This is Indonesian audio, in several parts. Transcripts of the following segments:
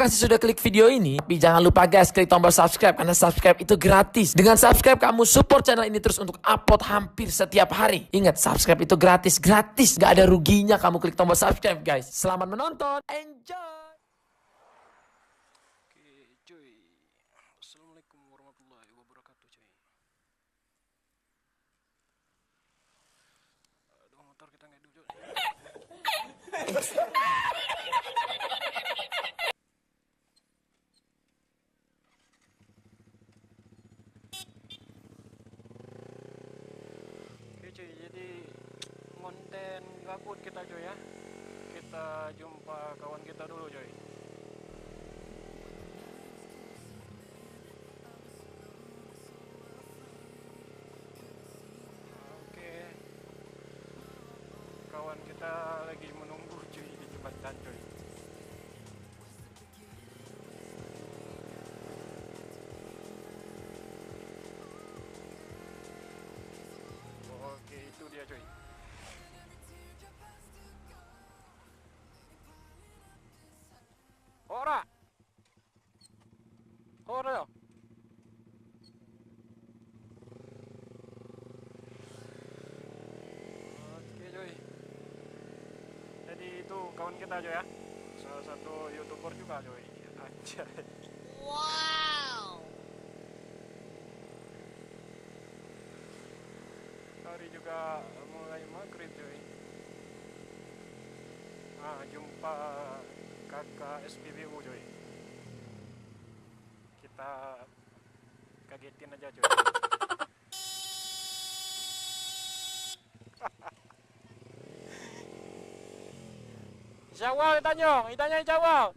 kasih sudah klik video ini. Tapi jangan lupa guys, klik tombol subscribe karena subscribe itu gratis. Dengan subscribe kamu support channel ini terus untuk upload hampir setiap hari. Ingat, subscribe itu gratis, gak ada ruginya kamu klik tombol subscribe guys. Selamat menonton, enjoy. Oke cuy, assalamualaikum warahmatullahi wabarakatuh cuy. Aduh, motor kita nggak duduk. Oke cuy, jadi konten gabut kita cuy ya. Kita jumpa kawan kita dulu cuy. Oke, kawan kita lagi menunggu cuy di jembatan cuy. Oke, itu dia cuy. Ora, ora. Oke cuy. Jadi itu kawan kita cuy ya. Salah satu YouTuber juga cuy. Anjay. Wow. Hari juga mulai maghrib cuy. Jumpa kakak SPBU cuy. Kita kagetin aja cuy. Jawab itanya jawab.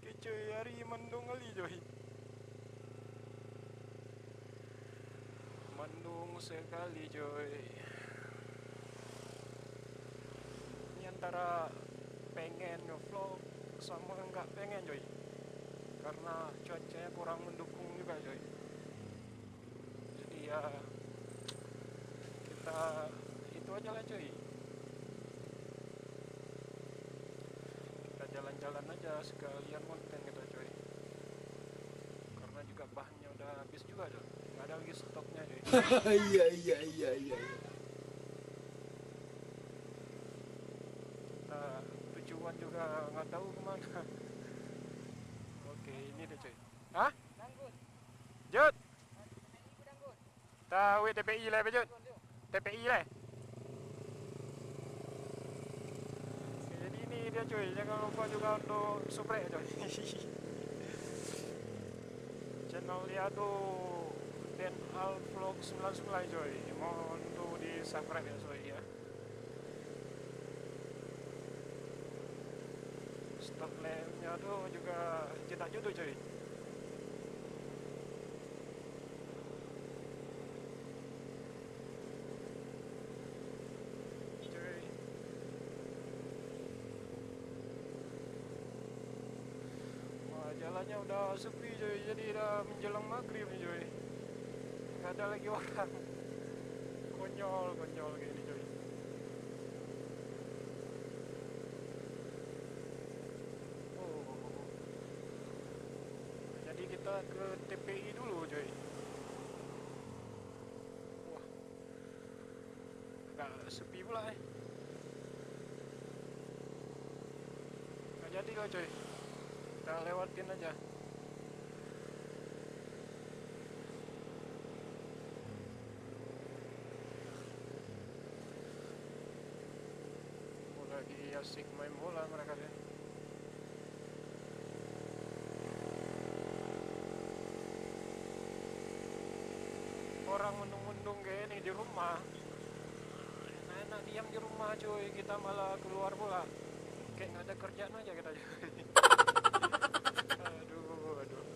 Oke cuy, hari mendung kali cuy. Mendung sekali cuy. Ini antara pengen nge-vlog sama nggak pengen cuy. Karena cuacanya kurang mendukung juga cuy. Jadi ya kita itu aja lah cuy. Kita jalan-jalan aja sekalian konten kita cuy. Karena juga bahannya udah habis juga cuy. Nggak ada lagi stoknya cuy. Iya. Kita tujuan juga nggak tahu kemana. Oke, ini deh cuy. Hah? Jut. Tahu TPI lah Jut. TPI lah. Oke, jadi ini dia cuy. Jangan lupa juga untuk subscribe cuy. Channel dia tuh Den Al Vlog 99 cuy. Mohon untuk di subscribe ya cuy ya. Stop lamp-nya tuh juga cetak jodoh cuy. Cuy. Wah, jalannya udah sepi cuy. Jadi udah menjelang maghrib nih cuy. Gak ada lagi orang. Konyol kayak gini cuy. Jadi kita ke TPI dulu cuy. Wah, agak sepi pula Gak jadi loh cuy. Kita lewatin aja. Lagi asik main bola mereka deh. Orang mendung-mendung kayak ini di rumah. Enak-enak diam di rumah cuy, kita malah keluar bola. Kayak nggak ada kerjaan aja kita cuy. Aduh.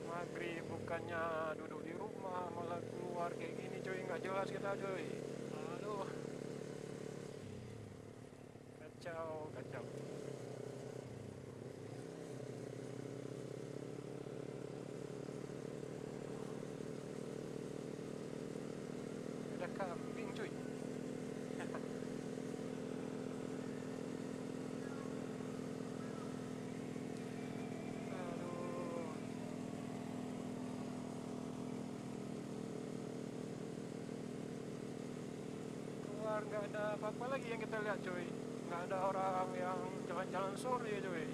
Maghrib bukannya duduk di rumah malah keluar kayak gini cuy, nggak jelas kita cuy. Aduh. nggak ada apa-apa lagi yang kita lihat cuy. Nggak ada orang yang jalan-jalan sore cuy.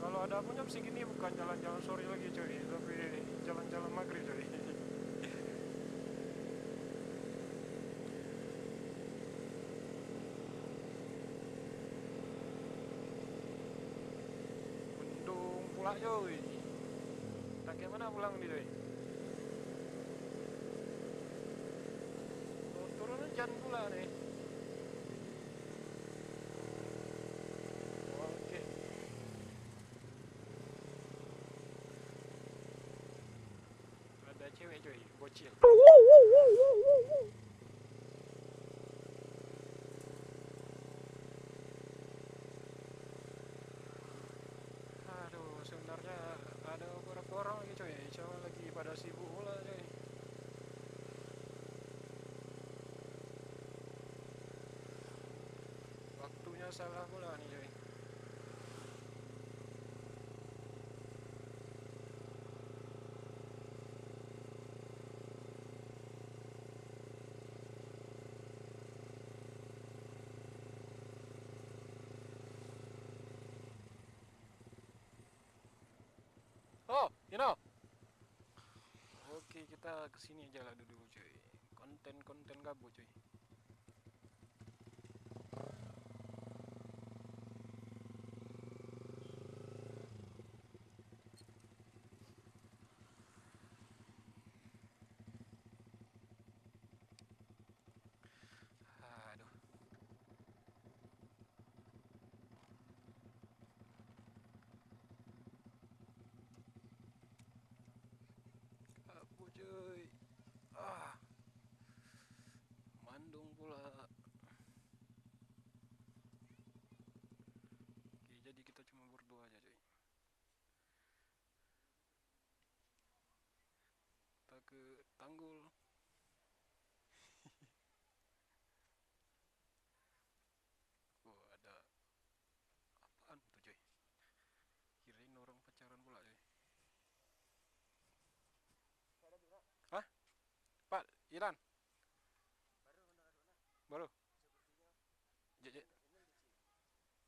Kalau ada pun jam segini bukan jalan-jalan sore lagi cuy, tapi jalan-jalan maghrib cuy. Mendung pula cuy. Tak kayak mana pulang nih cuy? Oh, turun hujan pula nih. Oke. Ada cewek cuy, bocil. Aduh, sebenarnya ada beberapa orang lagi coy, cuma lagi pada sibuk pula coy. Waktunya salah pula nih coy. Oh, you know. Oke, kita kesini aja lah dulu coy. Konten-konten gabut coy. Aduh, gabut coy. Ah, Bandung pula. Oke, jadi kita cuma berdua aja coy. Kita ke Tanggul. Oh, ada apaan tuh coy? Kirain orang pacaran pula coy. Hah? Pak, Iran? Baru? Jadi,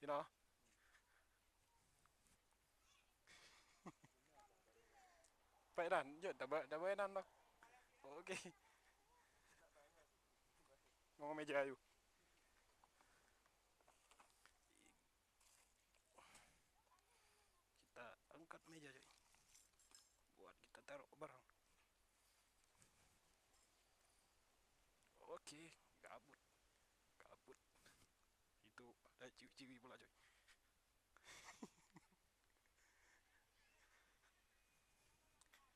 you know. Pak Iran, jom dah berenan dah. Oke, ngomong meja ayu. Kita angkat meja coy. Buat kita taruh barang. Oke, gabut. Gabut. Itu ada ciwi-ciwi pula coy.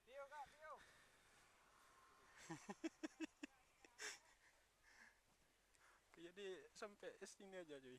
Tio kak, Tio. Jadi sampai sini aja coy.